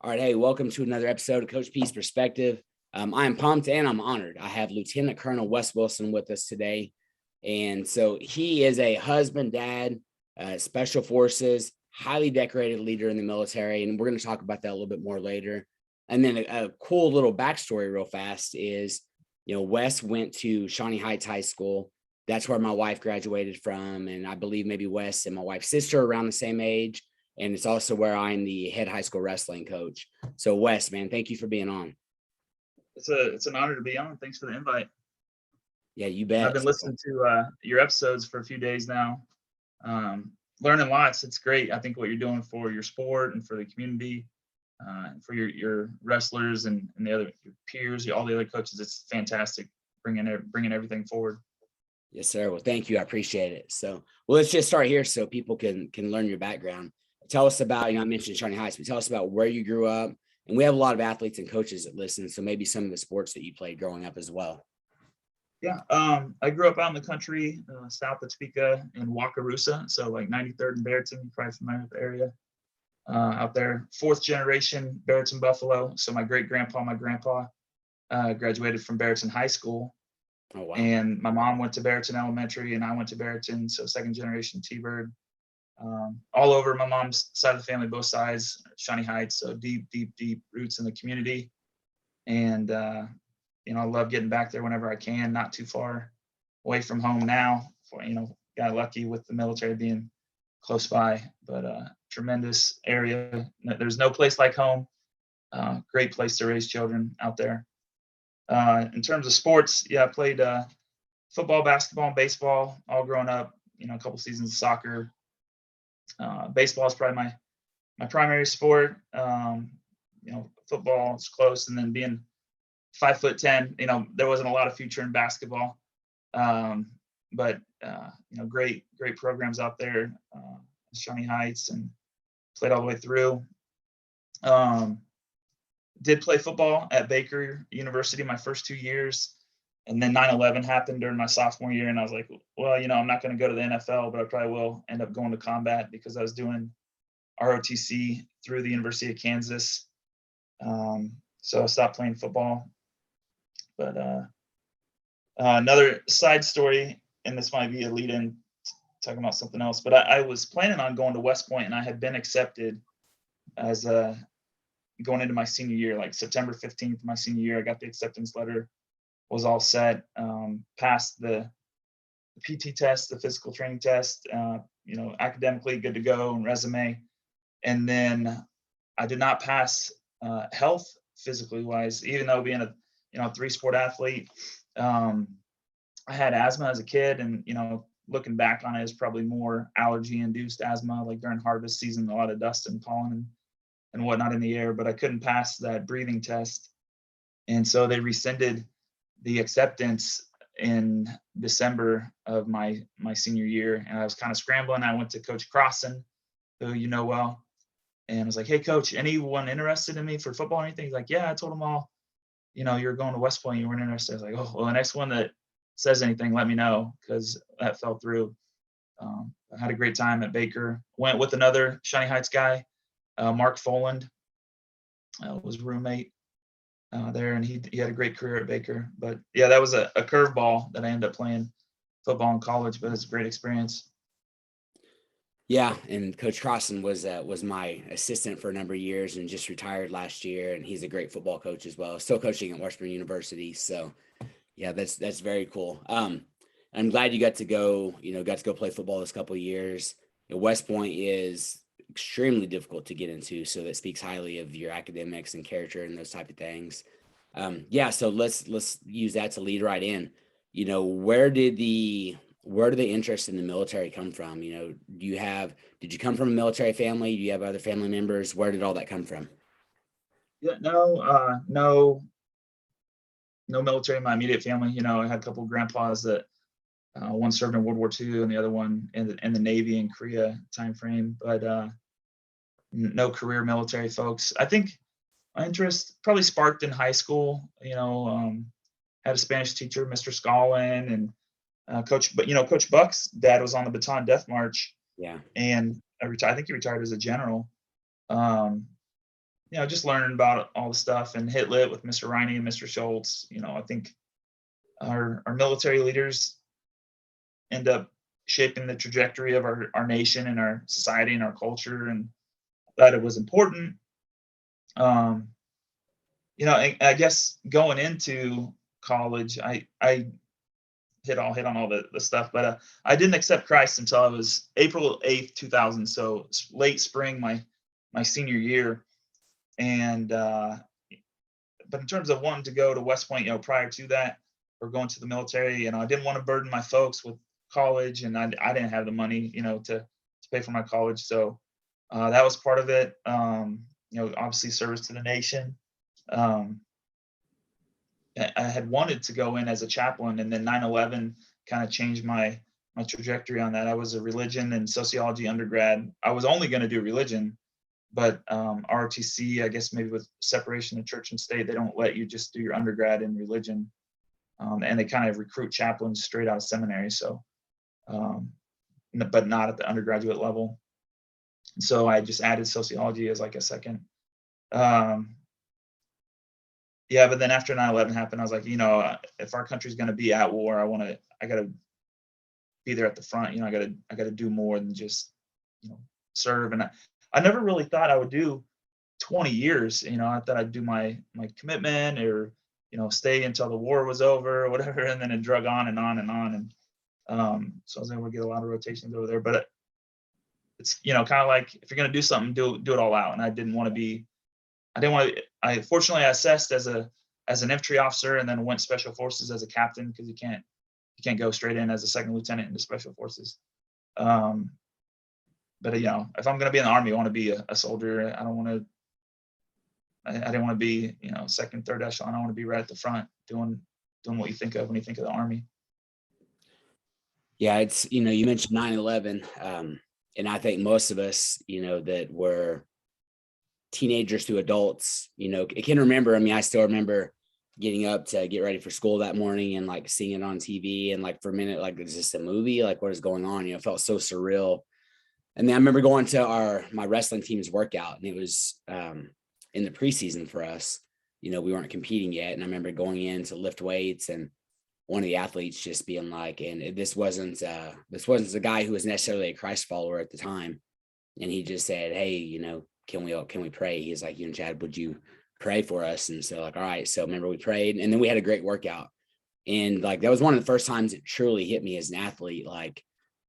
All right, hey, welcome to another episode of Coach P's Perspective. I'm pumped and I'm honored. I have Lieutenant Colonel Wes Wilson with us today. And so he is a husband, dad, special forces, highly decorated leader in the military. And we're going to talk about that a little bit more later. And then a cool little backstory real fast is, Wes went to Shawnee Heights High School. That's where my wife graduated from. And I believe maybe Wes and my wife's sister are around the same age. And it's also where I'm the head high school wrestling coach. So Wes, man, thank you for being on. It's an honor to be on. Thanks for the invite. Yeah, you bet. I've been listening to your episodes for a few days now. Learning lots. It's great. I think what you're doing for your sport and for the community, for your wrestlers and your peers, all the other coaches, it's fantastic. Bringing everything forward. Yes, sir. Well, thank you. I appreciate it. So, let's just start here so people can learn your background. Tell us about, I mentioned Shawnee Heights, but tell us about where you grew up. And we have a lot of athletes and coaches that listen, so maybe some of the sports that you played growing up as well. Yeah, I grew up out in the country, south of Topeka in Wakarusa, so like 93rd and Barreton. You're probably familiar with the area. Out there, fourth generation Barreton Buffalo. So my great-grandpa, my grandpa graduated from Barreton High School. Oh, wow. And my mom went to Barreton Elementary, and I went to Barreton, so second generation T-Bird. All over my mom's side of the family, both sides, Shawnee Heights, so deep roots in the community. And, I love getting back there whenever I can, not too far away from home now. Got lucky with the military being close by, but tremendous area. There's no place like home. Great place to raise children out there. In terms of sports, I played football, basketball, and baseball all growing up, a couple seasons of soccer. Baseball is probably my primary sport. Football is close, and then being 5'10", there wasn't a lot of future in basketball. But great programs out there, Shawnee Heights, and played all the way through. Did play football at Baker University my first 2 years. And then 9/11 happened during my sophomore year, and I was like, well, I'm not going to go to the NFL, but I probably will end up going to combat because I was doing ROTC through the University of Kansas. So I stopped playing football. But another side story, and this might be a lead-in talking about something else, but I was planning on going to West Point, and I had been accepted as going into my senior year, like September 15th, my senior year. I got the acceptance letter. Was all set, passed the PT test, the physical training test, academically good to go, and resume. And then I did not pass health physically wise, even though being a 3-sport athlete. I had asthma as a kid, and looking back on it, is probably more allergy induced asthma, like during harvest season, a lot of dust and pollen and whatnot in the air, but I couldn't pass that breathing test. And so they rescinded the acceptance in December of my senior year, and I was kind of scrambling. I went to Coach Crossan, who you know well, and I was like, "Hey, Coach, anyone interested in me for football or anything?" He's like, "Yeah." I told him all, you're going to West Point. You weren't interested. I was like, "Oh, well, the next one that says anything, let me know," because that fell through. I had a great time at Baker. Went with another Shawnee Heights guy, Mark Foland, was roommate there, and he had a great career at Baker. But yeah, that was a curveball that I ended up playing football in college, but it's a great experience. Yeah, and Coach Crossan was my assistant for a number of years and just retired last year, and he's a great football coach as well. Still coaching at Washburn University. So yeah, that's very cool. I'm glad you got to go play football this couple of years. West Point is extremely difficult to get into, so that speaks highly of your academics and character and those type of things. So let's use that to lead right in. Where did the interest in the military come from? Did you come from a military family? Do you have other family members? Where did all that come from? Yeah, no military in my immediate family. I had a couple of grandpas that one served in World War II and the other one in the Navy in Korea timeframe, but no career military folks. I think my interest probably sparked in high school. Had a Spanish teacher, Mr. Scollin, and Coach Buck's dad was on the Bataan Death March. Yeah. And I think he retired as a general. just learning about all the stuff and hit lit with Mr. Riney and Mr. Schultz. I think our military leaders end up shaping the trajectory of our nation and our society and our culture, and that it was important. I guess going into college, I hit on all the stuff, but I didn't accept Christ until I was April 8th, 2000. So late spring, my senior year. And but in terms of wanting to go to West Point, prior to that, or going to the military, I didn't want to burden my folks with college, and I didn't have the money, to pay for my college. So that was part of it. Obviously service to the nation. I had wanted to go in as a chaplain, and then 9/11 kind of changed my trajectory on that. I was a religion and sociology undergrad. I was only going to do religion, but ROTC, I guess maybe with separation of church and state, they don't let you just do your undergrad in religion, and they kind of recruit chaplains straight out of seminary. So, but not at the undergraduate level. So I just added sociology as like a second. Yeah, but then after 9/11 happened, I was like, if our country's going to be at war, I got to be there at the front. I got to do more than just, serve. And I never really thought I would do 20 years. I thought I'd do my commitment, or, stay until the war was over or whatever. And then it drug on and on and on. And so I was able to get a lot of rotations over there. But it's, kind of like, if you're going to do something, do it all out. And I didn't want to. Fortunately, I assessed as an infantry officer, and then went special forces as a captain, because you can't go straight in as a second lieutenant into special forces. But if I'm going to be in the Army, I want to be a soldier. I don't want to. I didn't want to be, second, third echelon. I want to be right at the front, doing what you think of when you think of the Army. Yeah, it's, you mentioned 9/11, and I think most of us, that were teenagers to adults, I can remember. I mean, I still remember getting up to get ready for school that morning, and like seeing it on TV, and like for a minute, like, is this a movie? Like, what is going on? It felt so surreal. And then I remember going to my wrestling team's workout, and it was in the preseason for us. We weren't competing yet, and I remember going in to lift weights, and one of the athletes just being like, and this wasn't a guy who was necessarily a Christ follower at the time, and he just said, "Hey, can we pray?" He's like, Chad, would you pray for us? And so, like, all right. So remember, we prayed, and then we had a great workout. And like, that was one of the first times it truly hit me as an athlete. Like,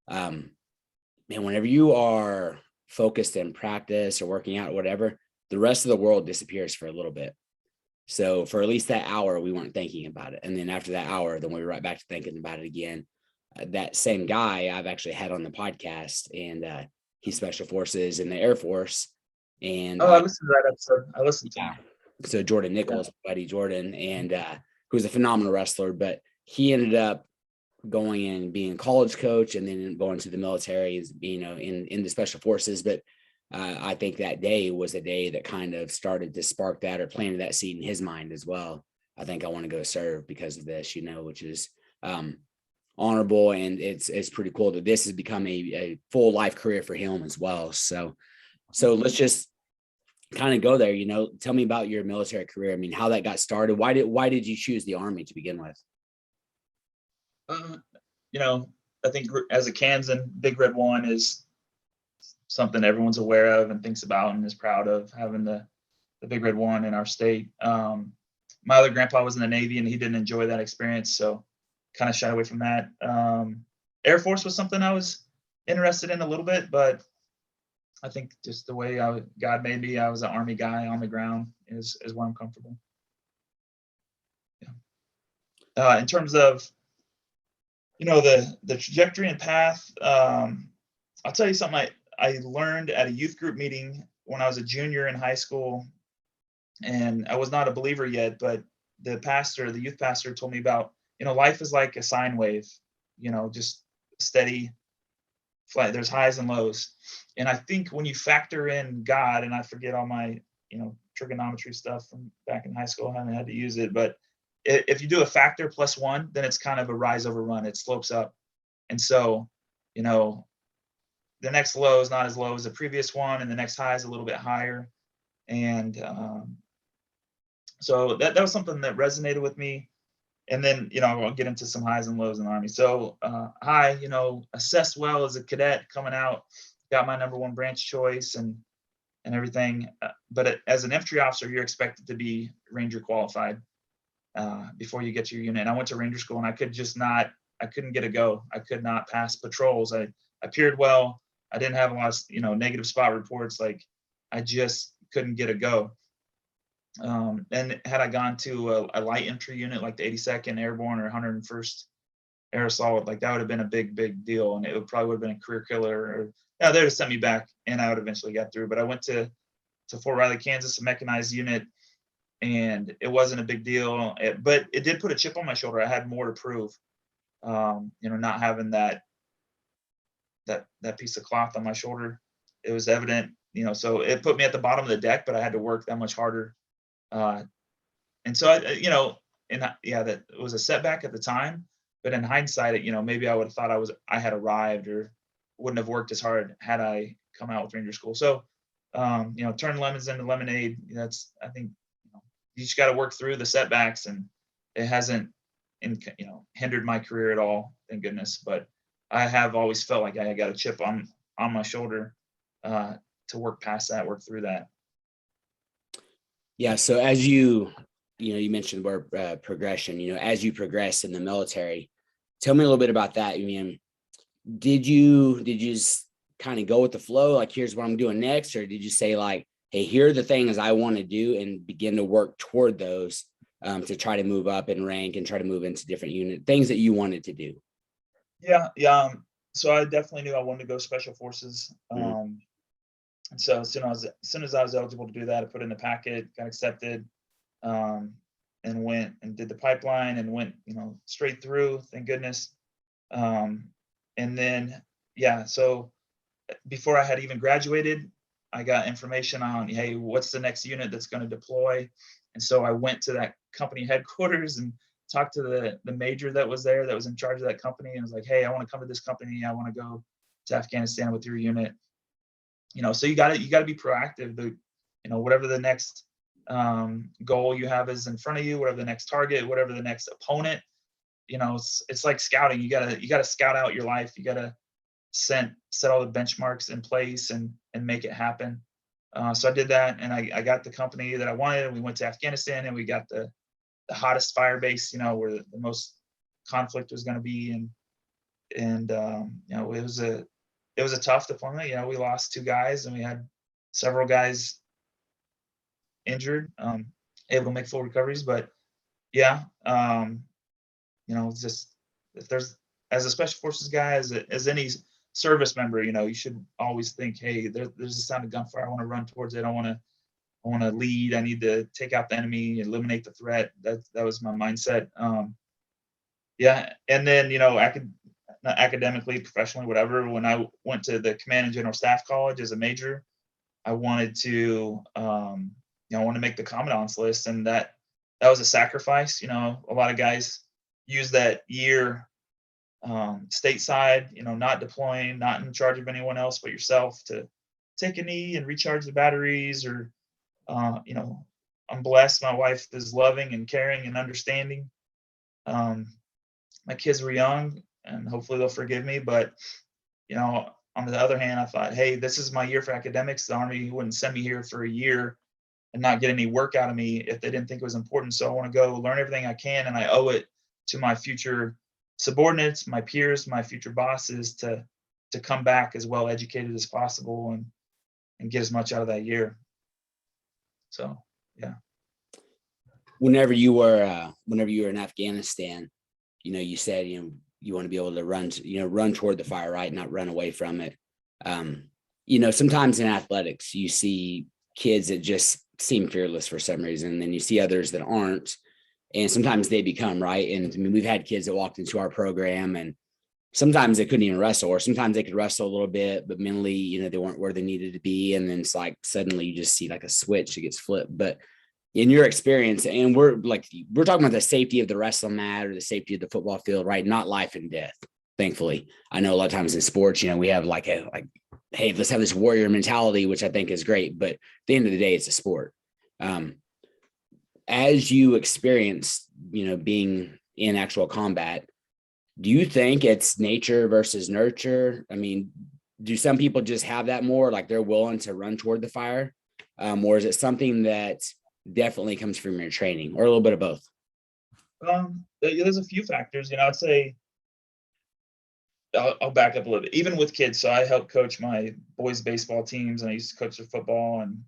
man, whenever you are focused in practice or working out or whatever, the rest of the world disappears for a little bit. So for at least that hour, we weren't thinking about it. And then after that hour, then we were right back to thinking about it again. That same guy I've actually had on the podcast, and he's special forces in the Air Force. And I listened to that episode. I listened to him. So Jordan Nichols, buddy Jordan, and who's a phenomenal wrestler, but he ended up going and being a college coach, and then going to the military, in the special forces. But I think that day was a day that kind of started to spark that, or planted that seed in his mind as well. I think I want to go serve because of this, which is honorable, and it's pretty cool that this has become a full life career for him as well. So let's just kind of go there. Tell me about your military career. I mean, how that got started. Why did you choose the Army to begin with? I think as a Kansan, Big Red One is something everyone's aware of and thinks about and is proud of, having the Big Red One in our state. My other grandpa was in the Navy, and he didn't enjoy that experience, so kind of shied away from that. Air Force was something I was interested in a little bit, but I think just the way God made me, I was an Army guy on the ground is where I'm comfortable. Yeah. In terms of, the trajectory and path, I'll tell you something I learned at a youth group meeting when I was a junior in high school, and I was not a believer yet, but the youth pastor told me about, life is like a sine wave, just steady flight. There's highs and lows. And I think when you factor in God, and I forget all my, trigonometry stuff from back in high school, I haven't had to use it, but if you do a factor +1, then it's kind of a rise over run. It slopes up. And so, the next low is not as low as the previous one, and the next high is a little bit higher. And so that was something that resonated with me. And then, I'll get into some highs and lows in the Army. So high, assessed well as a cadet coming out, got my number one branch choice and everything. But as an infantry officer, you're expected to be Ranger qualified before you get to your unit. And I went to Ranger school and I couldn't get a go. I could not pass patrols. I appeared well. I didn't have a lot of, negative spot reports. Like I just couldn't get a go. And had I gone to a light infantry unit like the 82nd Airborne or 101st Air Assault, like that would have been a big deal, and it probably would have been a career killer. Or they'd have sent me back, and I would eventually got through. But I went to Fort Riley, Kansas, a mechanized unit, and it wasn't a big deal. But it did put a chip on my shoulder. I had more to prove. Not having that piece of cloth on my shoulder, it was evident. So it put me at the bottom of the deck, but I had to work that much harder. And so that was a setback at the time, but in hindsight, maybe I would have thought I had arrived or wouldn't have worked as hard had I come out with Ranger school. So, turn lemons into lemonade. I think, you just got to work through the setbacks, and it hasn't, hindered my career at all, thank goodness. But I have always felt like I got a chip on my shoulder, to work past that, work through that. Yeah. So as you mentioned the word progression, as you progress in the military, tell me a little bit about that. I mean, did you just kind of go with the flow? Like, here's what I'm doing next. Or did you say like, hey, here are the things I want to do and begin to work toward those to try to move up in rank and try to move into different unit things that you wanted to do? Yeah. So I definitely knew I wanted to go special forces. And so as soon as I was eligible to do that, I put in the packet, got accepted, and went and did the pipeline and went, straight through, thank goodness. And then, so before I had even graduated, I got information on, hey, what's the next unit that's going to deploy? And so I went to that company headquarters and talked to the major that was there, that was in charge of that company, and was like, hey, I want to come to this company. I want to go to Afghanistan with your unit. So you got to be proactive. Whatever the next goal you have is in front of you, whatever the next target, whatever the next opponent, it's like scouting. You gotta scout out your life. You gotta set all the benchmarks in place and make it happen. So I did that, and I got the company that I wanted, and we went to Afghanistan, and we got the hottest fire base, where the most conflict was going to be, and it was a tough deployment. We lost 2 guys, and we had several guys injured, able to make full recoveries. But it's just, if there's, as a special forces guy, as any service member, you should always think, hey, there's a sound of gunfire. I want to run towards it. I want to lead. I need to take out the enemy, eliminate the threat. That was my mindset. And then, academically, professionally, whatever, when I went to the Command and General Staff College as a major, I wanted to, make the commandant's list, and that was a sacrifice. A lot of guys use that year stateside, not deploying, not in charge of anyone else but yourself, to take a knee and recharge the batteries. Or, I'm blessed. My wife is loving and caring and understanding. My kids were young, and hopefully they'll forgive me. But, on the other hand, I thought, hey, this is my year for academics. The Army wouldn't send me here for a year and not get any work out of me if they didn't think it was important. So I want to go learn everything I can, and I owe it to my future subordinates, my peers, my future bosses, to come back as well educated as possible and get as much out of that year. So, yeah. Whenever you were in Afghanistan, you said, you want to be able to run toward the fire, right? Not run away from it. Sometimes in athletics, you see kids that just seem fearless for some reason. And then you see others that aren't. And sometimes they become, right. And I mean, we've had kids that walked into our program, and sometimes they couldn't even wrestle, or sometimes they could wrestle a little bit, but mentally, they weren't where they needed to be. And then it's like, suddenly you just see like a switch that gets flipped. But in your experience, and we're talking about the safety of the wrestling mat or the safety of the football field, right? Not life and death. Thankfully, I know a lot of times in sports, we have like hey, let's have this warrior mentality, which I think is great. But at the end of the day, it's a sport. As you experience, being in actual combat, do you think it's nature versus nurture? I mean, do some people just have that more, like they're willing to run toward the fire? Or is it something that definitely comes from your training, or a little bit of both? There's a few factors. I'd say I'll back up a little bit. Even with kids, so I help coach my boys' baseball teams, and I used to coach their football and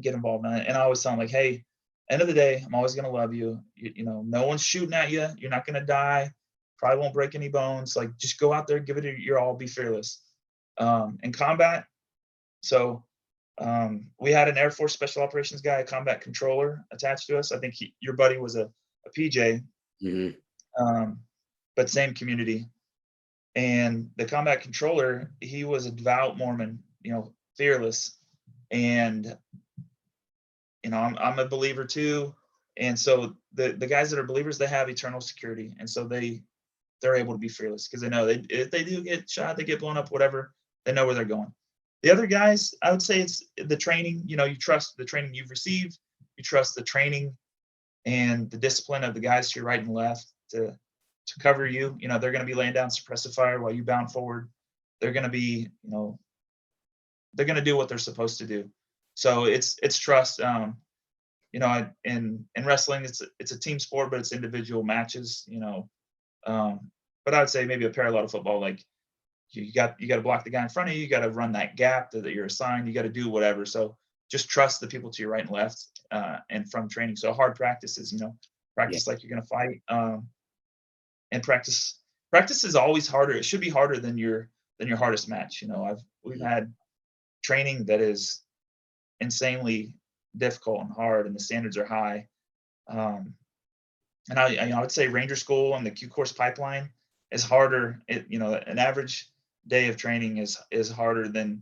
get involved in it. And I always tell them, like, hey, end of the day, I'm always gonna love you. No one's shooting at you. You're not gonna die. Probably won't break any bones. Like, just go out there, give it your all, be fearless. In combat, so we had an Air Force Special Operations guy, a combat controller, attached to us. I think your buddy was a PJ, but same community. And the combat controller, he was a devout Mormon, fearless. And I'm a believer too. And so the guys that are believers, they have eternal security, and so they're able to be fearless because they know if they do get shot, they get blown up, whatever, they know where they're going. The other guys, I would say it's the training. You trust the training you've received. You trust the training and the discipline of the guys to your right and left to cover you. They're going to be laying down suppressive fire while you bound forward. They're going to be, they're going to do what they're supposed to do. So it's trust. In wrestling, it's a team sport, but it's individual matches. But I would say maybe a parallel to football, like you got to block the guy in front of you. You got to run that gap that you're assigned. You got to do whatever. So just trust the people to your right and left, and from training. So hard practices, practice like you're going to fight. And practice is always harder. It should be harder than your hardest match. We've had training that is insanely difficult and hard, and the standards are high. And I would say Ranger School and the Q course pipeline is harder. An average day of training is harder than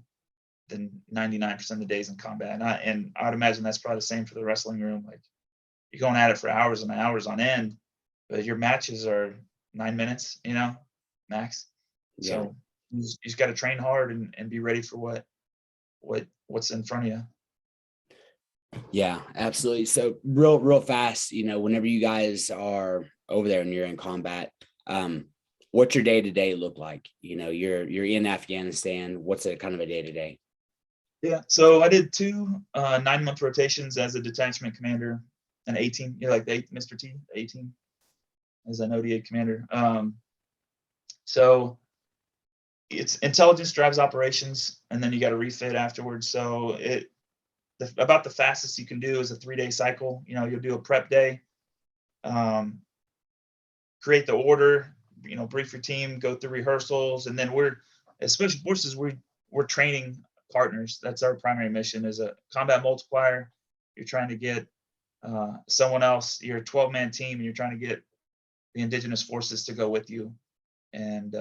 99% of the days in combat. And I would imagine that's probably the same for the wrestling room. Like, you're going at it for hours and hours on end, but your matches are 9 minutes, max. Yeah. So you just got to train hard and be ready for what's in front of you. Yeah, absolutely. So real fast, whenever you guys are over there and you're in combat, what's your day-to-day look like? You're in Afghanistan. What's a kind of a day-to-day? Yeah. So I did 2 9-month rotations as a detachment commander, an 18, like the 8th Mr. T, 18 as an ODA commander. So it's intelligence drives operations, and then you got to refit afterwards. So about the fastest you can do is a 3-day cycle. You'll do a prep day, create the order, brief your team, go through rehearsals, and then as special forces, we're training partners. That's our primary mission, is a combat multiplier. You're trying to get someone else. You're a 12-man team, and you're trying to get the indigenous forces to go with you. And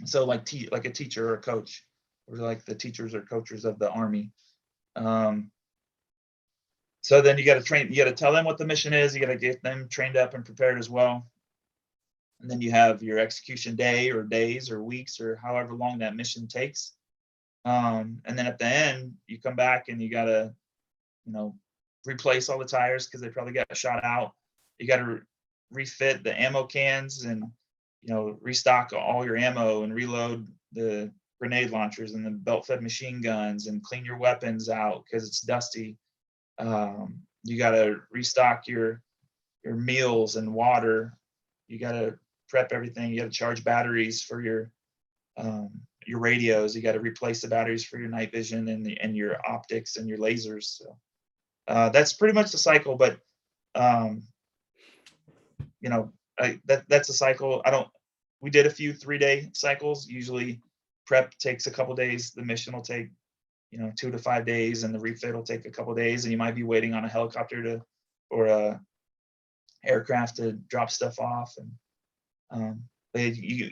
so like a teacher or a coach, or like the teachers or coaches of the Army. So then you got to train, you got to tell them what the mission is. You got to get them trained up and prepared as well. And then you have your execution day or days or weeks or however long that mission takes. And then at the end, you come back and you got to, replace all the tires because they probably got shot out. You got to refit the ammo cans and, restock all your ammo and reload the grenade launchers and the belt-fed machine guns and clean your weapons out because it's dusty. You got to restock your meals and water. You got to prep everything. You got to charge batteries for your radios. You got to replace the batteries for your night vision and your optics and your lasers. So that's pretty much the cycle. But that's a cycle. We did a few 3-day cycles. Usually prep takes a couple days. The mission will take 2 to 5 days, and the refit will take a couple days, and you might be waiting on a helicopter or a aircraft to drop stuff off. And you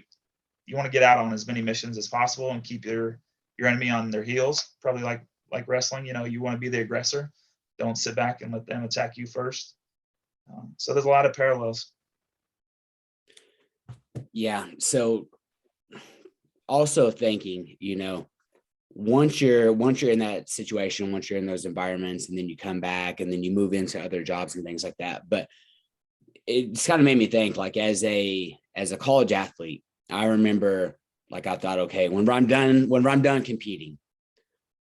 want to get out on as many missions as possible and keep your enemy on their heels. Probably like wrestling, you want to be the aggressor. Don't sit back and let them attack you first. So there's a lot of parallels. Yeah. So also thinking, once you're in that situation, once you're in those environments, and then you come back and then you move into other jobs and things like that. But it's kind of made me think, like, as a college athlete, I remember, like, I thought, okay, when I'm done competing,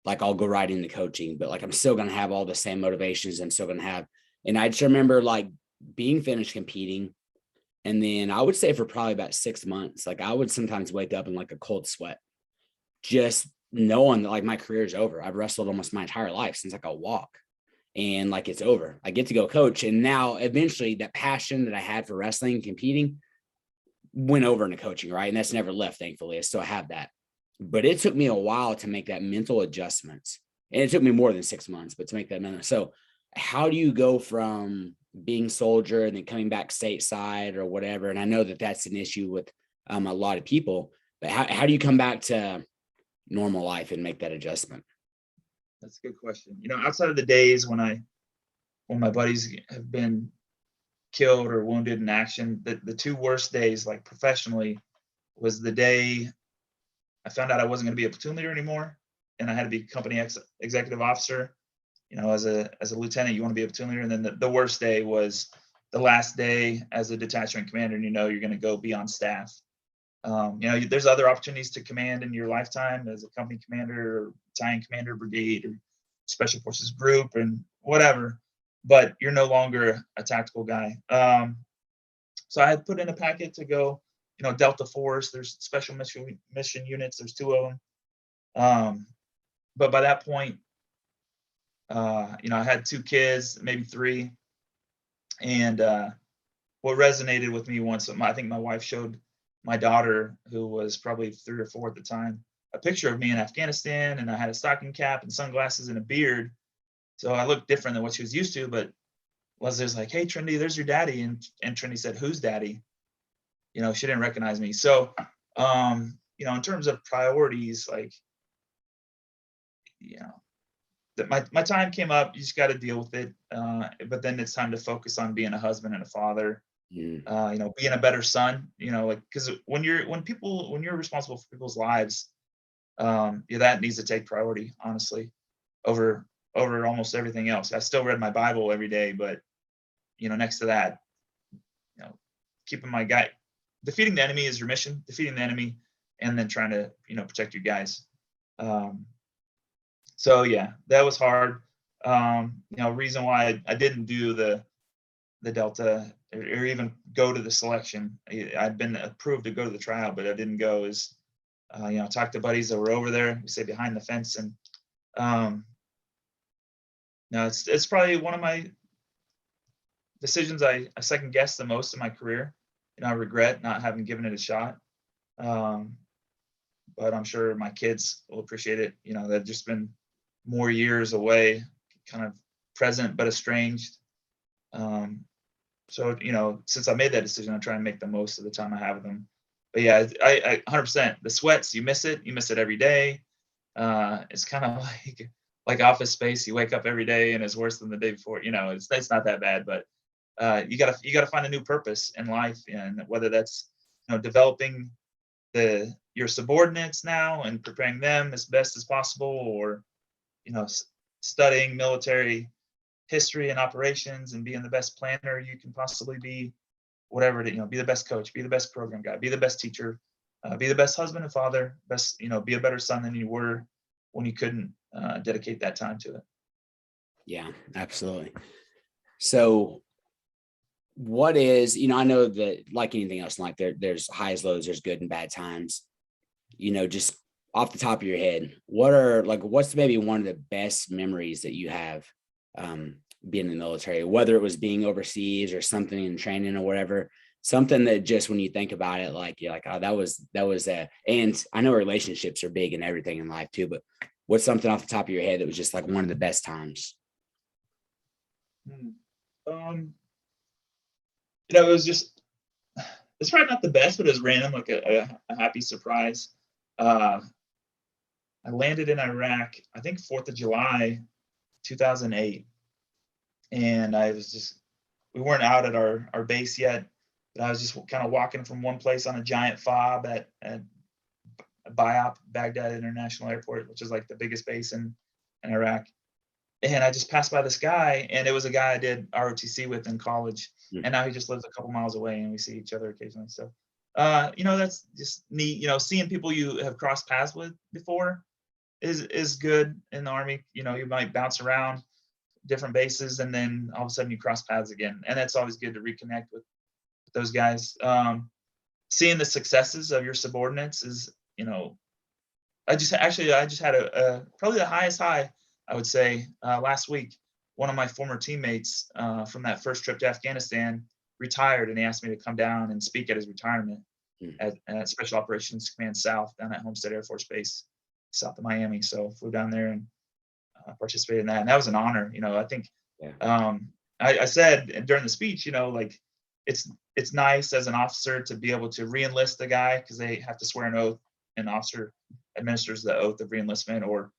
like, I'll go right into coaching, but like I'm still gonna have all the same motivations. I'm still gonna have, and I just remember like being finished competing. And then I would say for probably about 6 months, like I would sometimes wake up in like a cold sweat, just knowing that like my career is over. I've wrestled almost my entire life since I could walk, and like it's over. I get to go coach. And now eventually that passion that I had for wrestling and competing went over into coaching, right? And that's never left, thankfully. I still have that. But it took me a while to make that mental adjustment. And it took me more than 6 months, but to make that mental. So how do you go from being soldier and then coming back stateside or whatever? And I know that that's an issue with a lot of people, but how do you come back to normal life and make that adjustment? That's a good question. Outside of the days when my buddies have been killed or wounded in action, the two worst days, like professionally, was the day I found out I wasn't going to be a platoon leader anymore, and I had to be company executive officer. As a lieutenant, you want to be a platoon leader. And then the worst day was the last day as a detachment commander, and you're going to go be on staff. There's other opportunities to command in your lifetime as a company commander or battalion commander, brigade, or special forces group, and whatever. But you're no longer a tactical guy. So I had put in a packet to go, Delta Force. There's special mission units. There's 2 of them. But by that point, I had 2 kids, maybe 3. And what resonated with me once, I think my wife showed my daughter, who was probably 3 or 4 at the time, a picture of me in Afghanistan, and I had a stocking cap and sunglasses and a beard. So I looked different than what she was used to, but Leslie's like, "Hey, Trinity, there's your daddy." And Trinity said, "Who's daddy?" She didn't recognize me. So, in terms of priorities, like, that my time came up. You just got to deal with it. But then it's time to focus on being a husband and a father. Being a better son. Because when you're responsible for people's lives, that needs to take priority, honestly, over almost everything else. I still read my Bible every day, but next to that, keeping my guy, defeating the enemy is your mission. Defeating the enemy, and then trying to protect your guys. So yeah, that was hard. Reason why I didn't do the Delta or even go to the selection. I'd been approved to go to the trial, but I didn't go. Is talk to buddies that were over there. We say behind the fence, and it's probably one of my decisions I second guessed the most in my career. I regret not having given it a shot. But I'm sure my kids will appreciate it. They've just been more years away, kind of present but estranged. So, since I made that decision, I'm trying to make the most of the time I have with them. But yeah, I 100%. The sweats, you miss it. You miss it every day. It's kind of like Office Space. You wake up every day and it's worse than the day before. It's not that bad, but you gotta find a new purpose in life, and whether that's developing your subordinates now and preparing them as best as possible, or studying military history and operations and being the best planner you can possibly be, whatever it is, be the best coach, be the best program guy, be the best teacher, be the best husband and father, be a better son than you were when you couldn't dedicate that time to it. Yeah, absolutely. So what is, I know that like anything else in life, there's highs, lows, there's good and bad times, just off the top of your head, what's maybe one of the best memories that you have being in the military, whether it was being overseas or something in training or whatever, something that just when you think about it, like you're like, oh, that was and I know relationships are big and everything in life too, but what's something off the top of your head that was just like one of the best times? It was just, it's probably not the best, but it was random, like a happy surprise. I landed in Iraq, I think 4th of July, 2008. And we weren't out at our base yet, but I was just kind of walking from one place on a giant fob at BIOP, Baghdad International Airport, which is like the biggest base in Iraq. And I just passed by this guy, and it was a guy I did ROTC with in college. And now he just lives a couple miles away, and we see each other occasionally. So, that's just neat. Seeing people you have crossed paths with before is good in the Army. You might bounce around different bases, and then all of a sudden you cross paths again. And that's always good to reconnect with those guys. Seeing the successes of your subordinates is, I just had a probably the highest high, I would say, last week. One of my former teammates from that first trip to Afghanistan retired, and he asked me to come down and speak at his retirement at Special Operations Command South down at Homestead Air Force Base, south of Miami. So flew down there and participated in that, and that was an honor. I think I said during the speech, it's nice as an officer to be able to re-enlist the guy, because they have to swear an oath. An officer administers the oath of reenlistment, or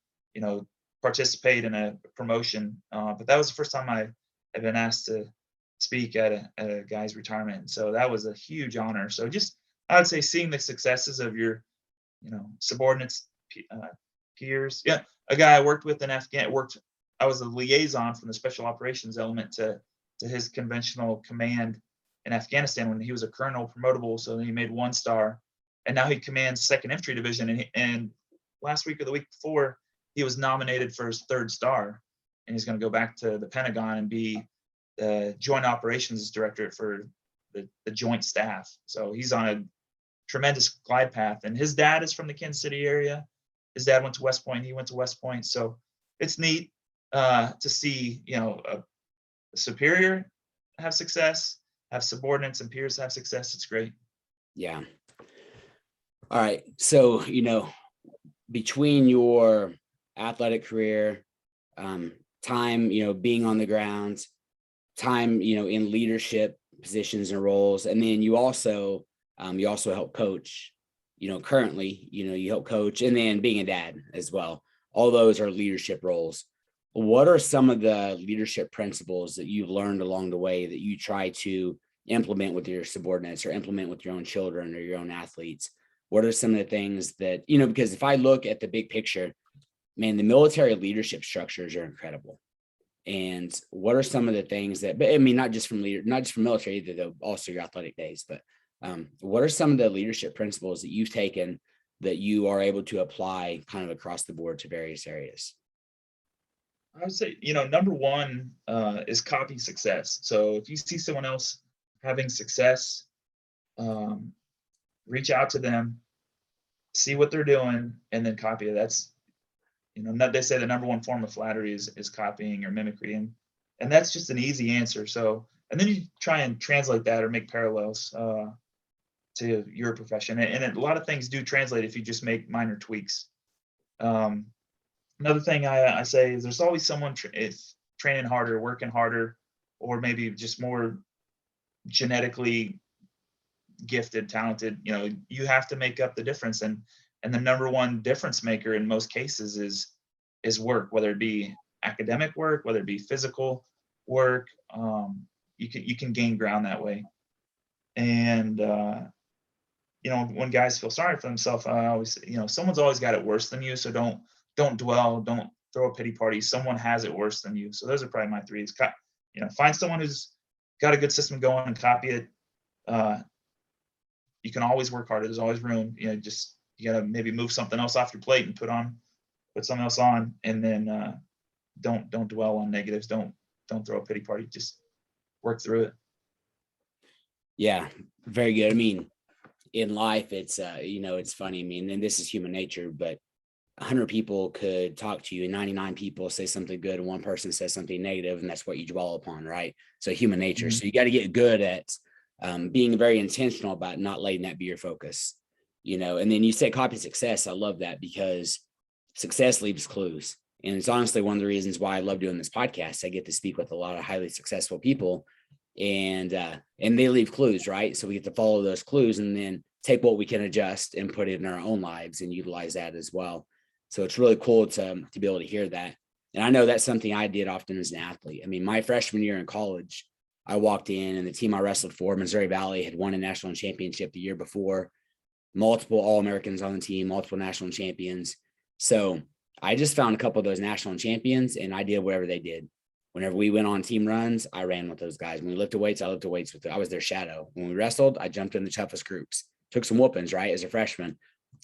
participate in a promotion. But that was the first time I had been asked to speak at a guy's retirement. So that was a huge honor. So just, I would say, seeing the successes of your, subordinates, peers. Yeah, a guy I worked with in Afghan I was a liaison from the special operations element to his conventional command in Afghanistan when he was a colonel promotable. So then he made 1-star, and now he commands 2nd Infantry Division. And last week or the week before, he was nominated for his 3rd star, and he's going to go back to the Pentagon and be the Joint Operations Director for the Joint Staff. So he's on a tremendous glide path. And his dad is from the Kansas City area. His dad went to West Point. He went to West Point. So it's neat to see, a superior have success, have subordinates and peers have success. It's great. Yeah. All right. So, between your athletic career, time, being on the ground, time, in leadership positions and roles, and then you also help coach, currently, you help coach, and then being a dad as well. All those are leadership roles. What are some of the leadership principles that you've learned along the way that you try to implement with your subordinates or implement with your own children or your own athletes? What are some of the things that, because if I look at the big picture, man, the military leadership structures are incredible. And what are some of the things that, but I mean, not just from military either, though, also your athletic days, but what are some of the leadership principles that you've taken that you are able to apply kind of across the board to various areas? I would say, number one is copy success. So if you see someone else having success, reach out to them, see what they're doing, and then copy it. That's, they say the number one form of flattery is copying or mimicry. And that's just an easy answer. So, and then you try and translate that or make parallels to your profession. And a lot of things do translate if you just make minor tweaks. Another thing I say is there's always someone training harder, working harder, or maybe just more genetically gifted, talented. You have to make up the difference. And the number one difference maker in most cases is work, whether it be academic work, whether it be physical work. You can gain ground that way. And when guys feel sorry for themselves, I always, someone's always got it worse than you. So don't dwell, don't throw a pity party. Someone has it worse than you. So those are probably my 3. Find someone who's got a good system going and copy it. You can always work harder. There's always room. You got to maybe move something else off your plate and put something else on. And then don't dwell on negatives. Don't throw a pity party. Just work through it. Yeah, very good. I mean, in life, it's it's funny. I mean, and this is human nature, but 100 people could talk to you and 99 people say something good and one person says something negative, and that's what you dwell upon, right? So human nature. Mm-hmm. So you got to get good at being very intentional about not letting that be your focus, and then you say copy success. I love that because success leaves clues. And it's honestly one of the reasons why I love doing this podcast. I get to speak with a lot of highly successful people and they leave clues, right? So we get to follow those clues and then take what we can adjust and put it in our own lives and utilize that as well. So it's really cool to be able to hear that. And I know that's something I did often as an athlete. I mean, my freshman year in college, I walked in and the team I wrestled for, Missouri Valley, had won a national championship the year before. multiple All-Americans on the team, multiple national champions. So I just found a couple of those national champions and I did whatever they did. Whenever we went on team runs, I ran with those guys. When we lifted weights, I lifted weights with them. I was their shadow. When we wrestled, I jumped in the toughest groups, took some whoopings, right, as a freshman,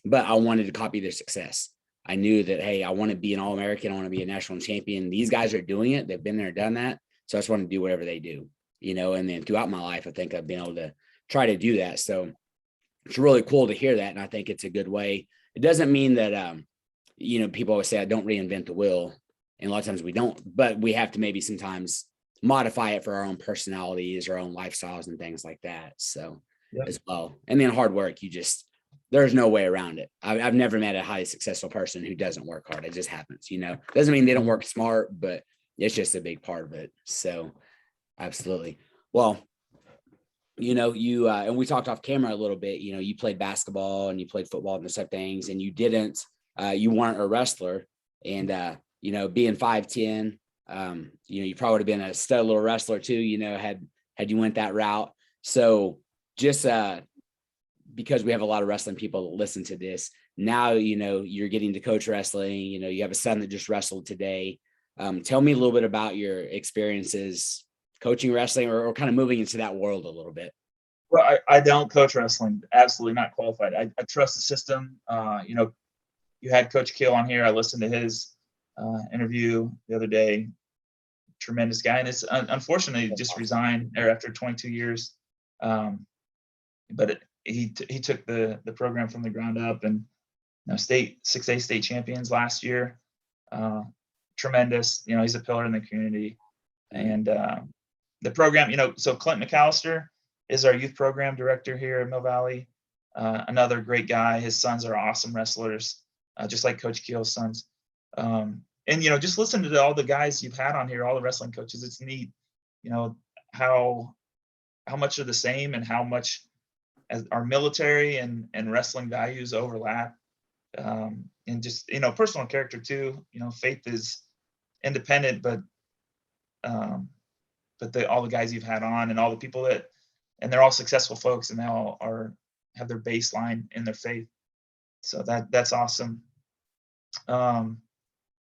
but I wanted to copy their success. I knew that, hey, I want to be an All-American. I want to be a national champion. These guys are doing it. They've been there, done that. So I just want to do whatever they do, and then throughout my life, I think I've been able to try to do that. So it's really cool to hear that. And I think it's a good way. It doesn't mean that, people always say, I don't reinvent the wheel. And a lot of times we don't, but we have to maybe sometimes modify it for our own personalities, our own lifestyles and things like that. So as well. And then hard work, there's no way around it. I've never met a highly successful person who doesn't work hard. It just happens, doesn't mean they don't work smart, but it's just a big part of it. So absolutely. Well, you and we talked off camera a little bit, you played basketball and you played football and those type of things, and you weren't a wrestler. And, being 5'10", you probably would have been a stud little wrestler too, had you went that route. So just because we have a lot of wrestling people that listen to this now, you're getting to coach wrestling, you have a son that just wrestled today. Tell me a little bit about your experiences coaching wrestling or kind of moving into that world a little bit. Well, I don't coach wrestling. Absolutely not qualified. I trust the system. You had Coach Keel on here. I listened to his interview the other day. Tremendous guy, and it's unfortunately just resigned after 22 years. But he took the program from the ground up, and 6A state champions last year. Tremendous. He's a pillar in the community, and the program. So Clint McAllister is our youth program director here at Mill Valley. Another great guy. His sons are awesome wrestlers, just like Coach Keel's sons. And just listen to all the guys you've had on here, all the wrestling coaches. It's neat, how much are the same and how much as our military and wrestling values overlap. And just personal character too. Faith is independent, but all the guys you've had on and all the people and they're all successful folks, and they all have their baseline in their faith. So that's awesome.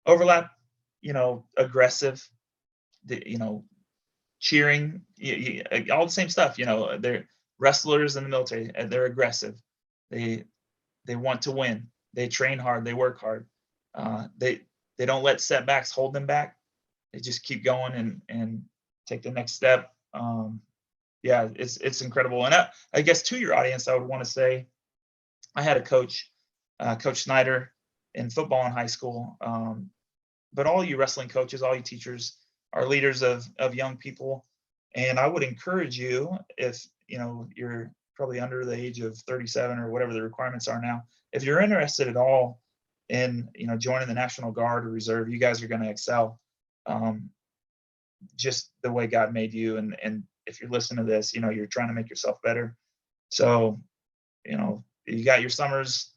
Overlap, aggressive, cheering, all the same stuff. They're wrestlers in the military. They're aggressive. They want to win. They train hard. They work hard. They don't let setbacks hold them back. They just keep going and take the next step. It's incredible. And I guess to your audience, I would want to say, I had a coach, Coach Snyder, in football in high school. But all you wrestling coaches, all you teachers are leaders of young people. And I would encourage you, if you're probably under the age of 37 or whatever the requirements are now, if you're interested at all in joining the National Guard or Reserve, you guys are going to excel. Just the way God made you, and if you're listening to this, you're trying to make yourself better. So you got your summers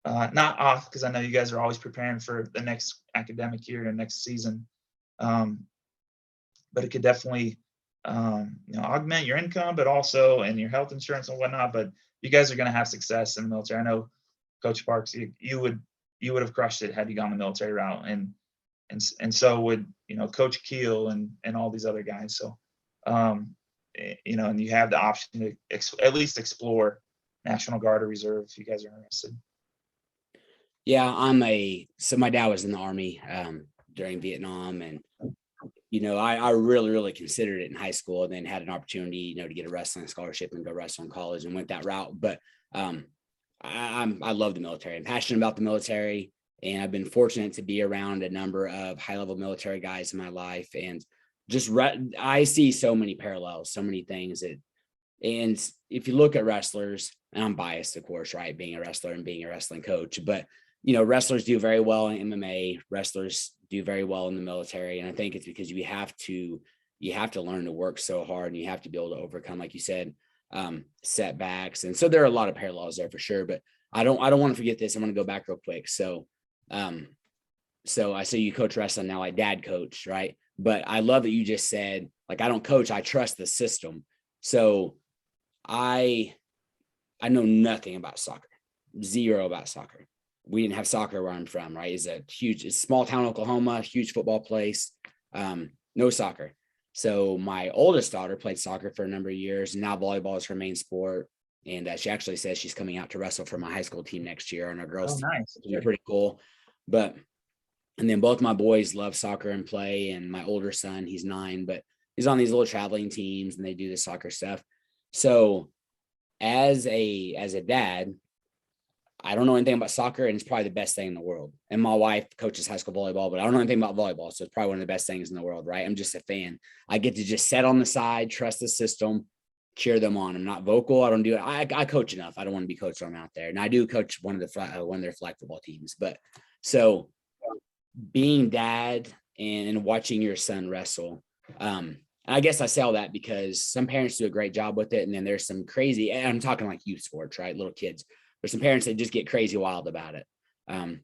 not off, because I know you guys are always preparing for the next academic year and next season. But it could definitely augment your income, but also and your health insurance and whatnot. But you guys are going to have success in the military. I know Coach Parks, you would have crushed it had you gone the military route, and so would Coach Keel and all these other guys. So and you have the option to at least explore National Guard or Reserve if you guys are interested. Yeah, so my dad was in the Army during Vietnam, and I really, really considered it in high school, and then had an opportunity, to get a wrestling scholarship and go wrestle in college, and went that route. But I love the military. I'm passionate about the military, and I've been fortunate to be around a number of high-level military guys in my life, and just I see so many parallels, so many things and if you look at wrestlers, and I'm biased, of course, right, being a wrestler and being a wrestling coach, but wrestlers do very well in MMA, wrestlers do very well in the military. And I think it's because you have to learn to work so hard, and you have to be able to overcome, like you said, setbacks. And so there are a lot of parallels there for sure, but I don't want to forget this. I'm going to go back real quick. So I see you coach wrestling now, like dad coach, right? But I love that you just said, like, I don't coach, I trust the system. So I know nothing about soccer. zero about soccer. We didn't have soccer where I'm from, right? It's small town, Oklahoma, huge football place. No soccer. So my oldest daughter played soccer for a number of years, and now volleyball is her main sport. And she actually says she's coming out to wrestle for my high school team next year on our girls team. Nice. Which is pretty cool. And then both my boys love soccer and play. And my older son, he's 9, but he's on these little traveling teams and they do the soccer stuff. So as a dad, I don't know anything about soccer, and it's probably the best thing in the world. And my wife coaches high school volleyball, but I don't know anything about volleyball. So it's probably one of the best things in the world, right? I'm just a fan. I get to just sit on the side, trust the system, cheer them on. I'm not vocal. I don't do it. I coach enough. I don't want to be coached when I'm out there. And I do coach one of their flag football teams. But so being dad and watching your son wrestle, I guess I say all that because some parents do a great job with it. And then there's some crazy, and I'm talking like youth sports, right? Little kids. There's some parents that just get crazy wild about it.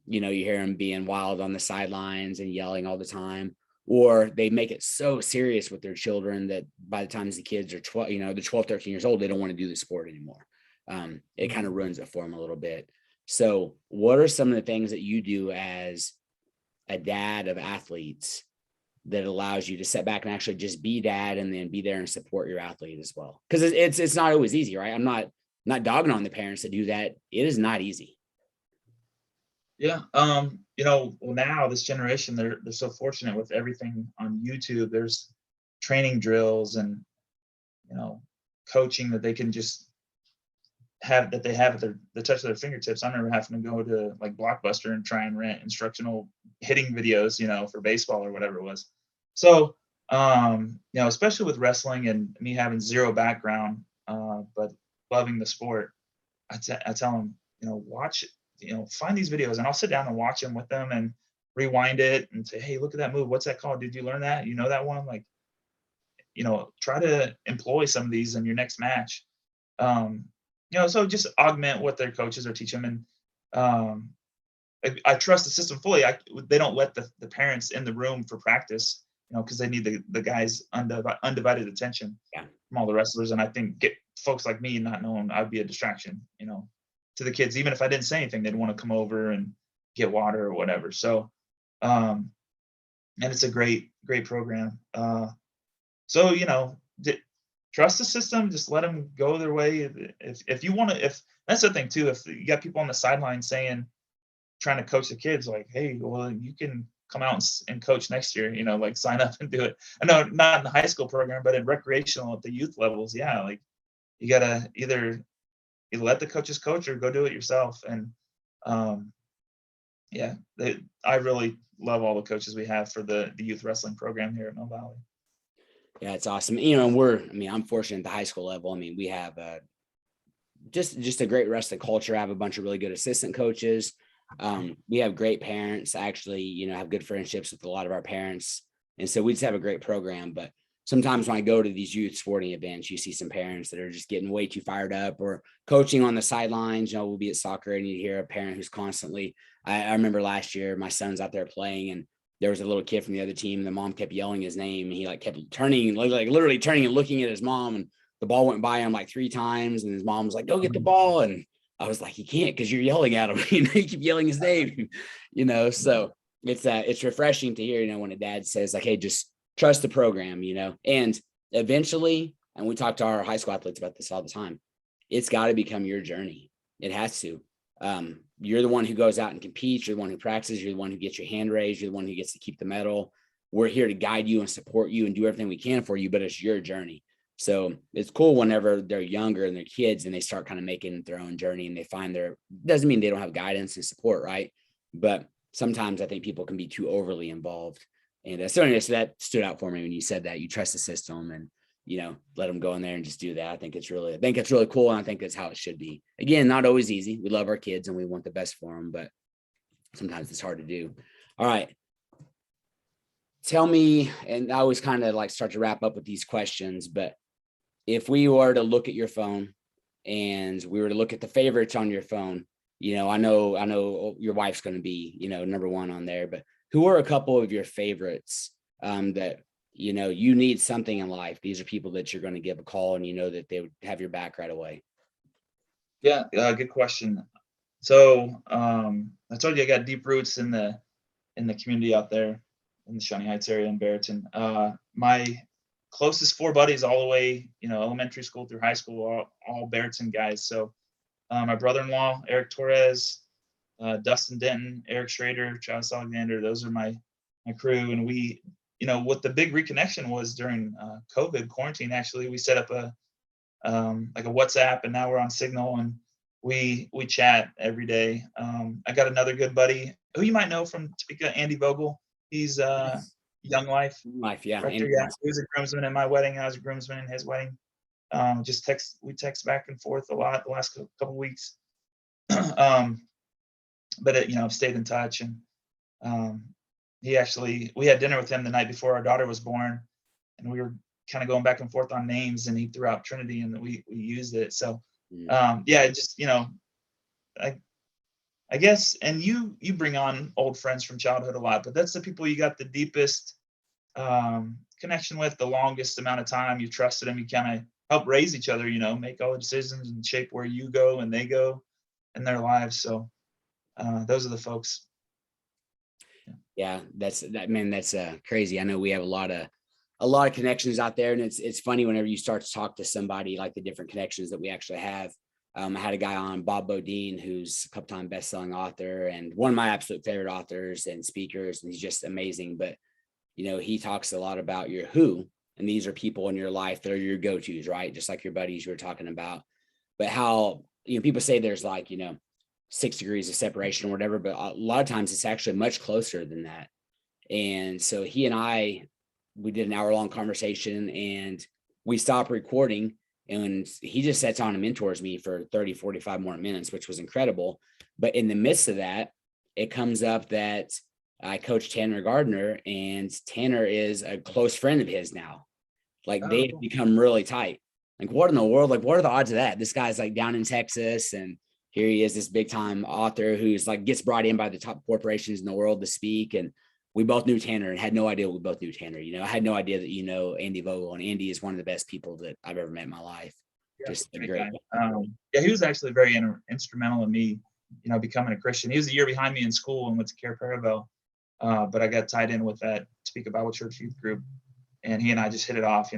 You hear them being wild on the sidelines and yelling all the time, or they make it so serious with their children that by the time the kids are 12, they're 12, 13 years old, they don't want to do the sport anymore. It kind of ruins it for them a little bit. So what are some of the things that you do as a dad of athletes that allows you to sit back and actually just be dad and then be there and support your athlete as well? Because it's not always easy, right? I'm not dogging on the parents that do that. It is not easy. Yeah. Well, now this generation, they're so fortunate with everything on YouTube. There's training drills and, coaching that they can just have at the touch of their fingertips. I remember having to go to like Blockbuster and try and rent instructional hitting videos, for baseball or whatever it was. So, especially with wrestling and me having zero background, but loving the sport, I tell them, watch, find these videos, and I'll sit down and watch them with them and rewind it and say, hey, look at that move. What's that called? Did you learn that? You know that one? Like, try to employ some of these in your next match. So just augment what their coaches are teaching them. And I trust the system fully. They don't let the parents in the room for practice, because they need the guys' undivided attention from all the wrestlers. And I think get folks like me not knowing I'd be a distraction, to the kids. Even if I didn't say anything, they'd want to come over and get water or whatever. So, and it's a great program. So, trust the system, just let them go their way. If you want to, if that's the thing too, if you got people on the sideline trying to coach the kids, like, hey, well, you can come out and coach next year, like sign up and do it. I know not in the high school program, but in recreational at the youth levels. Yeah. Like you gotta either let the coaches coach or go do it yourself. And I really love all the coaches we have for the youth wrestling program here at Mill Valley. Yeah, it's awesome. And I'm fortunate at the high school level. We have just a great wrestling culture. I have a bunch of really good assistant coaches. We have great parents. I actually, have good friendships with a lot of our parents. And so we just have a great program. But sometimes when I go to these youth sporting events, you see some parents that are just getting way too fired up or coaching on the sidelines. We'll be at soccer and you hear a parent who's constantly, I remember last year, my son's out there playing and there was a little kid from the other team. The mom kept yelling his name. And he kept turning, literally turning and looking at his mom. And the ball went by him 3 times. And his mom was like, go get the ball. And I was like, he can't, because you're yelling at him. You keep yelling his name, so it's refreshing to hear, when a dad says hey, just trust the program, and eventually, and we talk to our high school athletes about this all the time, it's got to become your journey. It has to. You're the one who goes out and competes. You're the one who practices. You're the one who gets your hand raised. You're the one who gets to keep the medal. We're here to guide you and support you and do everything we can for you, but it's your journey. So it's cool whenever they're younger and they're kids and they start kind of making their own journey and they find doesn't mean they don't have guidance and support, right? But sometimes I think people can be too overly involved. And so that stood out for me when you said that you trust the system and, let them go in there and just do that. I think it's really cool. And I think that's how it should be. Again, not always easy. We love our kids and we want the best for them, but sometimes it's hard to do. All right. Tell me, and I always kind of start to wrap up with these questions, but if we were to look at your phone and we were to look at the favorites on your phone, I know your wife's going to be, number one on there, but who are a couple of your favorites that, you need something in life? These are people that you're going to give a call and that they would have your back right away. Yeah. Good question. So I told you I got deep roots in the community out there in the Shawnee Heights area in Barreton. My closest four buddies all the way, elementary school through high school, all Barreton guys. So my brother-in-law, Eric Torres, Dustin Denton, Eric Schrader, Travis Alexander, those are my crew. And we, what the big reconnection was during COVID quarantine, actually, we set up like a WhatsApp, and now we're on Signal, and we chat every day. I got another good buddy who you might know from Topeka, Andy Vogel. He's Yes. Young Life Life, yeah. right there. Yeah, he was a groomsman in my wedding. I was a groomsman in his wedding. We text back and forth a lot the last couple weeks. um, but I've stayed in touch, and um, we had dinner with him the night before our daughter was born, and we were kind of going back and forth on names, and he threw out Trinity, and we used it. So Mm. yeah, it just I I guess, and you bring on old friends from childhood a lot, but that's the people you got the deepest connection with, the longest amount of time. You trusted them. You kind of help raise each other. Make all the decisions and shape where you go and they go in their lives. So those are the folks. Yeah, that's crazy. I know we have a lot of connections out there, and it's funny whenever you start to talk to somebody, like the different connections that we actually have. I had a guy on, Bob Bodine, who's a couple-time best-selling author and one of my absolute favorite authors and speakers, and he's just amazing. But he talks a lot about your who, and these are people in your life that are your go-tos, right? Just like your buddies you were talking about. But how people say there's like 6 degrees of separation or whatever, but a lot of times it's actually much closer than that. And so he and we did an hour-long conversation, and we stopped recording, and he just sits on and mentors me for 30, 45 more minutes, which was incredible. But in the midst of that, it comes up that I coach Tanner Gardner, and Tanner is a close friend of his now. Like, Oh, they've cool. become really tight. Like, what in the world? Like, what are the odds of that? This guy's like down in Texas, and here he is, this big time author who's like gets brought in by the top corporations in the world to speak. And we both knew Tanner and had no idea we both knew Tanner. I had no idea that Andy Vogel, and Andy is one of the best people that I've ever met in my life. Yeah, Just a great great guy. guy. Yeah, he was actually very instrumental in me, becoming a Christian. He was a year behind me in school and went to Care Paravel, but I got tied in with that Topeka Bible Church youth group, and he and I just hit it off.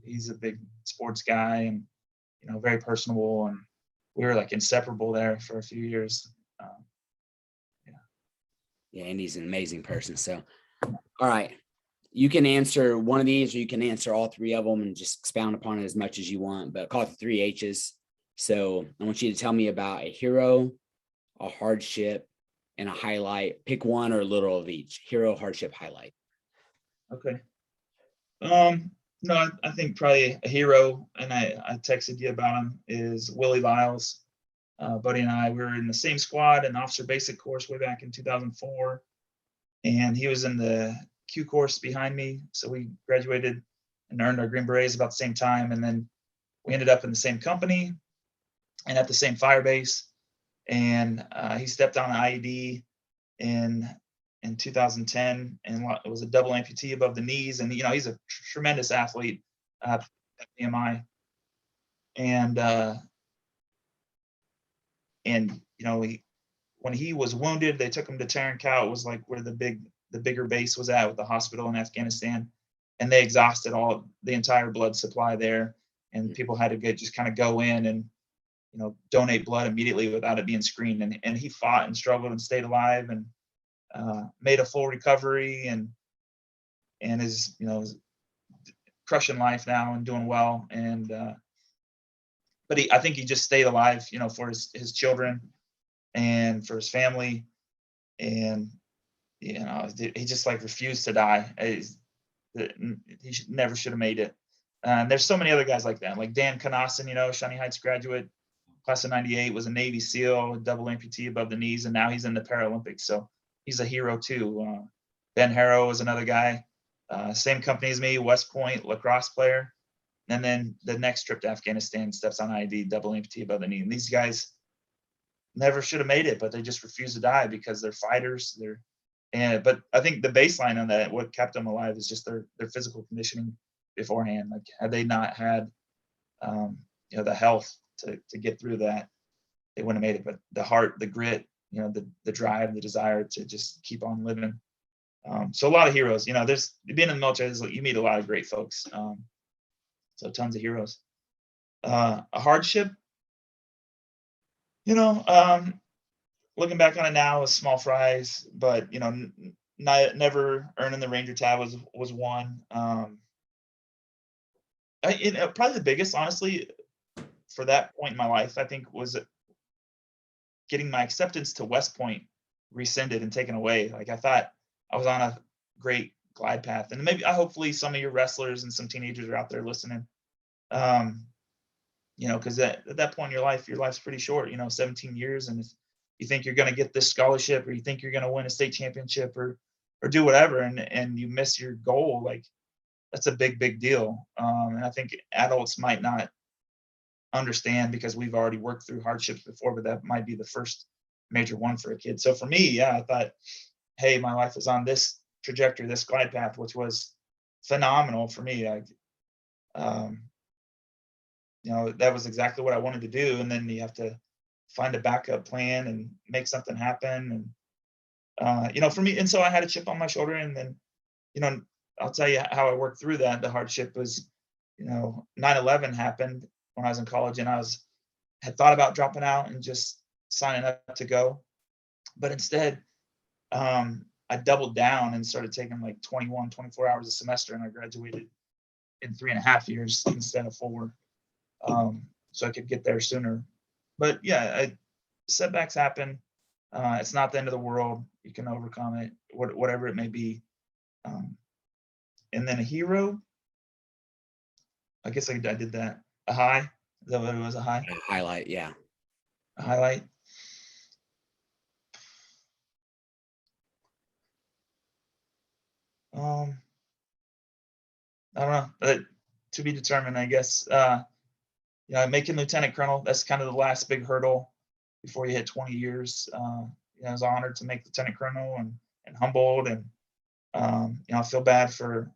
He's a big sports guy, and very personable, and we were like inseparable there for a few years. Yeah. Yeah, Andy's an amazing person. So, all right. You can answer one of these, or you can answer all three of them and just expound upon it as much as you want, but call it the three H's. So I want you to tell me about a hero, a hardship, and a highlight. Pick one or a little of each. Hero, hardship, highlight. Okay. No, I think probably a hero, and I texted you about him, is Willie Lyles. Buddy and I, we were in the same squad in officer basic course way back in 2004, and he was in the Q course behind me. So we graduated and earned our Green Berets about the same time, and then we ended up in the same company and at the same fire base. And he stepped on an IED in 2010, and it was a double amputee above the knees. And he's a tremendous athlete at PMI, and when he was wounded, they took him to Terra. It was like where the bigger base was at with the hospital in Afghanistan, and they exhausted the entire blood supply there, and people had to just kind of go in and donate blood immediately without it being screened. And he fought and struggled and stayed alive, and made a full recovery, and is crushing life now and doing well. And but I think he just stayed alive, for his children and for his family, and he just like refused to die. He never should have made it. There's so many other guys like that, like Dan Canason, Shawnee Heights graduate, class of '98, was a Navy SEAL, double amputee above the knees, and now he's in the Paralympics. So he's a hero too. Ben Harrow is another guy, same company as me, West Point lacrosse player. And then the next trip to Afghanistan, steps on IED, double amputee above the knee. And these guys never should have made it, but they just refuse to die because they're fighters. But I think the baseline on that, what kept them alive, is just their physical conditioning beforehand. Like, had they not had the health to get through that, they wouldn't have made it. But the heart, the grit, the drive, the desire to just keep on living. So a lot of heroes. There's being in the military, you meet a lot of great folks. So tons of heroes. A hardship, looking back on it now is small fries, but never earning the Ranger tab was one. Probably the biggest, honestly, for that point in my life, I think, was getting my acceptance to West Point rescinded and taken away. Like, I thought I was on a great glide path, and maybe hopefully some of your wrestlers and some teenagers are out there listening. Because at that point in your life's pretty short. 17 years, and if you think you're going to get this scholarship, or you think you're going to win a state championship, or do whatever, and you miss your goal, like, that's a big deal. And I think adults might not understand, because we've already worked through hardships before, but that might be the first major one for a kid. So for me, yeah, I thought, hey, my life was on this trajectory, this glide path, which was phenomenal for me. That was exactly what I wanted to do. And then you have to find a backup plan and make something happen. And, for me, and so I had a chip on my shoulder, and then, I'll tell you how I worked through that. The hardship was, 9/11 happened when I was in college, and had thought about dropping out and just signing up to go. But instead, I doubled down and started taking like 21, 24 hours a semester, and I graduated in 3.5 years instead of 4. So I could get there sooner. But yeah, setbacks happen. It's not the end of the world. You can overcome it, whatever it may be. And then a hero, I guess I did that. A high? Is that what it was, a high? A highlight, yeah. A highlight? I don't know. To be determined, I guess. Making lieutenant colonel, that's kind of the last big hurdle before you hit 20 years. I was honored to make lieutenant colonel, and humbled, and I feel bad for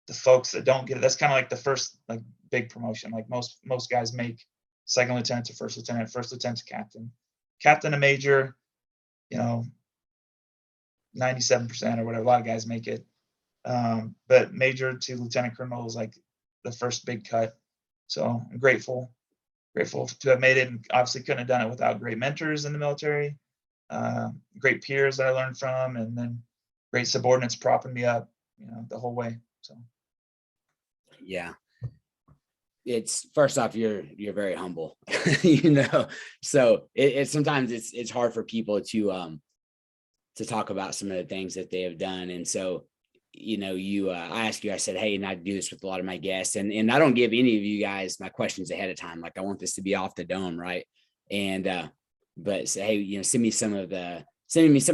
the folks that don't get it. That's kind of like the first, like, big promotion. Like, most guys make second lieutenant to first lieutenant to captain, captain to major. 97% or whatever. A lot of guys make it, but major to lieutenant colonel is like the first big cut. So I'm grateful to have made it, and obviously couldn't have done it without great mentors in the military, great peers that I learned from, and then great subordinates propping me up, the whole way. So. Yeah. It's, first off, you're very humble, so it's sometimes it's hard for people to talk about some of the things that they have done. And so, I asked you, I said, hey, and I do this with a lot of my guests, and I don't give any of you guys my questions ahead of time. Like, I want this to be off the dome, right? And but say, hey, send me some of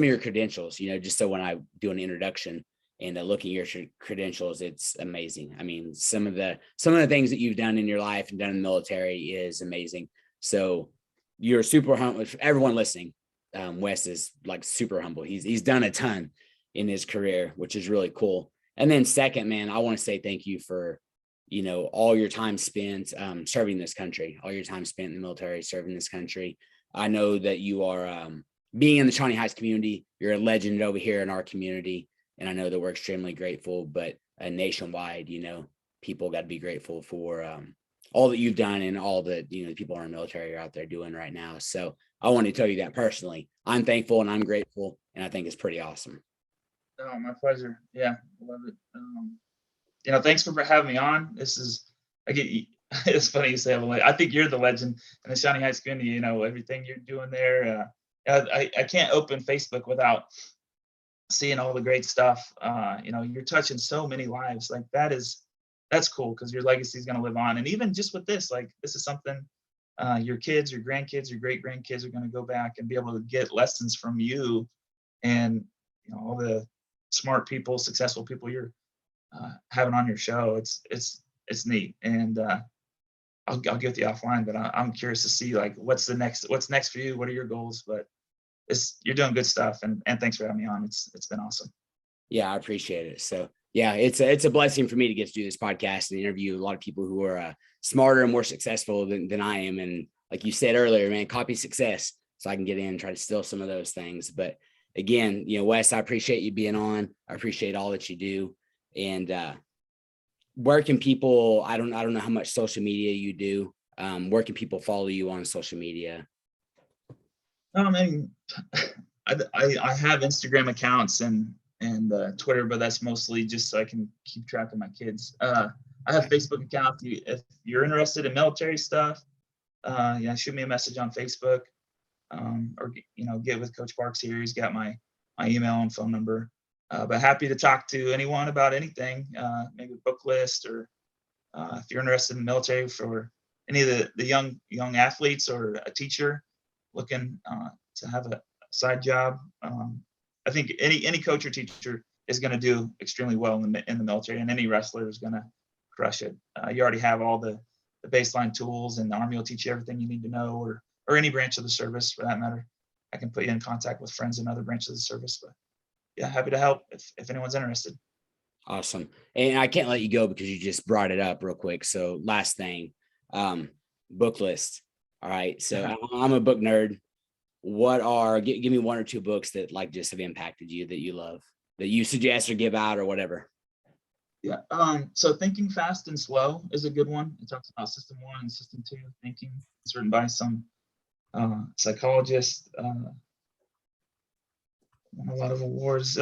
your credentials, just so when I do an introduction and looking at your credentials, it's amazing. I mean, some of the things that you've done in your life and done in the military is amazing. So you're super humble. For everyone listening, Wes is like super humble. He's done a ton in his career, which is really cool. And then second, man, I want to say thank you for, all your time spent serving this country, all your time spent in the military, serving this country. I know that you are, being in the Shawnee Heights community, you're a legend over here in our community. And I know that we're extremely grateful, but nationwide, people got to be grateful for all that you've done, and all that, the people in our military are out there doing right now. So I want to tell you that personally. I'm thankful and I'm grateful, and I think it's pretty awesome. Oh, my pleasure. Yeah, love it. Thanks for having me on. It's funny you say I'm a legend. I think you're the legend in the Shawnee Heights community. Everything you're doing there. I can't open Facebook without seeing all the great stuff. You're touching so many lives. Like, that's cool, because your legacy is going to live on. And even just with this, like, this is something your kids, your grandkids, your great grandkids are going to go back and be able to get lessons from you, and all the smart people, successful people you're having on your show. It's neat. And I'll get with you offline, but I'm curious to see, like, what's next for you. What are your goals? But you're doing good stuff, and thanks for having me on. It's been awesome. Yeah, I appreciate it. So yeah, it's a blessing for me to get to do this podcast and interview a lot of people who are smarter and more successful than I am. And like you said earlier, man, copy success so I can get in and try to steal some of those things. But again, Wes, I appreciate you being on. I appreciate all that you do. And where can people, I don't know how much social media you do. Where can people follow you on social media? I mean, I have Instagram accounts and Twitter, but that's mostly just so I can keep track of my kids. I have Facebook account. If you're interested in military stuff, shoot me a message on Facebook, or get with Coach Parks here. He's got my email and phone number. But happy to talk to anyone about anything, maybe a book list, or if you're interested in the military for any of the young athletes, or a teacher looking to have a side job. I think any coach or teacher is going to do extremely well in the military, and any wrestler is going to crush it. You already have all the baseline tools, and the Army will teach you everything you need to know, or any branch of the service for that matter. I can put you in contact with friends in other branches of the service, but yeah, happy to help if anyone's interested. Awesome. And I can't let you go because you just brought it up real quick. So last thing, book list. All right. So I'm a book nerd. Give me one or two books that like just have impacted you that you love, that you suggest or give out or whatever. Yeah. So Thinking Fast and Slow is a good one. It talks about system 1 and system 2 thinking. It's written by some psychologist. Won a lot of awards.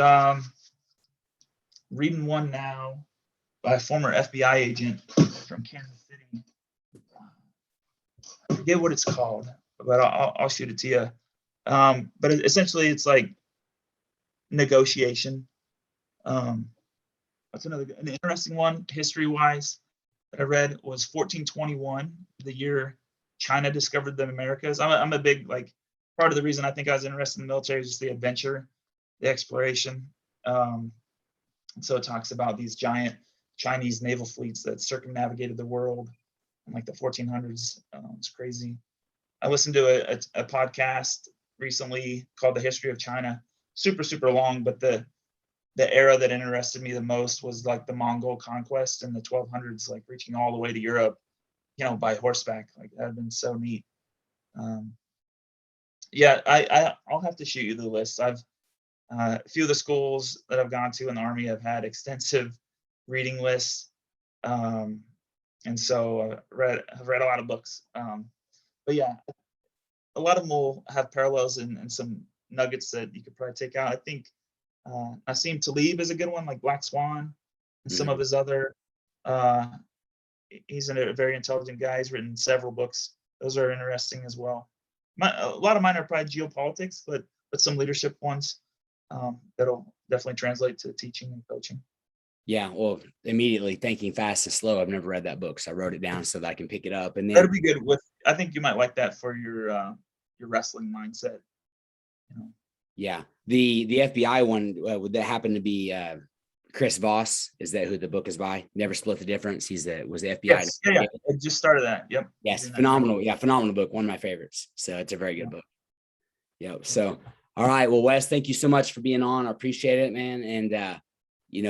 Reading one now by a former FBI agent from Kansas City. I forget what it's called, but I'll shoot it to you. But essentially, it's like negotiation. That's an interesting one, history-wise, that I read was 1421, the year China discovered the Americas. I'm a big, part of the reason I think I was interested in the military is just the adventure, the exploration. So it talks about these giant Chinese naval fleets that circumnavigated the world in the 1400s. It's crazy. I listened to a podcast recently called The History of China. Super, super long, but the era that interested me the most was the Mongol conquest in the 1200s, reaching all the way to Europe, by horseback. That had been so neat. I'll have to shoot you the list. A few of the schools that I've gone to in the Army have had extensive reading lists. And so I've read a lot of books. But yeah, a lot of them will have parallels and some nuggets that you could probably take out. I think Nassim Taleb is a good one, like Black Swan, and some of his other. He's a very intelligent guy. He's written several books. Those are interesting as well. A lot of mine are probably geopolitics, but some leadership ones that'll definitely translate to teaching and coaching. Yeah, well, immediately Thinking Fast and Slow. I've never read that book, so I wrote it down so that I can pick it up. And then that'd be good. I think you might like that for your wrestling mindset. Yeah, the FBI one, would that happen to be Chris Voss? Is that who the book is by? Never Split the Difference. Was the FBI. Yes, yeah. I just started that. Yep. Yes, phenomenal. Yeah, phenomenal book. One of my favorites. So it's a very good book. Yep. So, all right. Well, Wes, thank you so much for being on. I appreciate it, man. And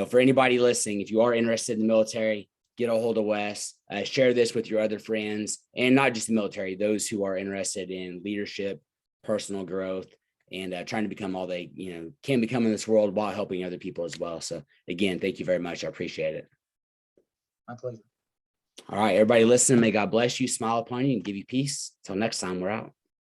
for anybody listening, if you are interested in the military, get a hold of Wes. Share this with your other friends, and not just the military, those who are interested in leadership, personal growth, and trying to become all they can become in this world while helping other people as well. So again, thank you very much. I appreciate it. My pleasure. All right, everybody listening, may God bless you, smile upon you, and give you peace. Until next time, we're out.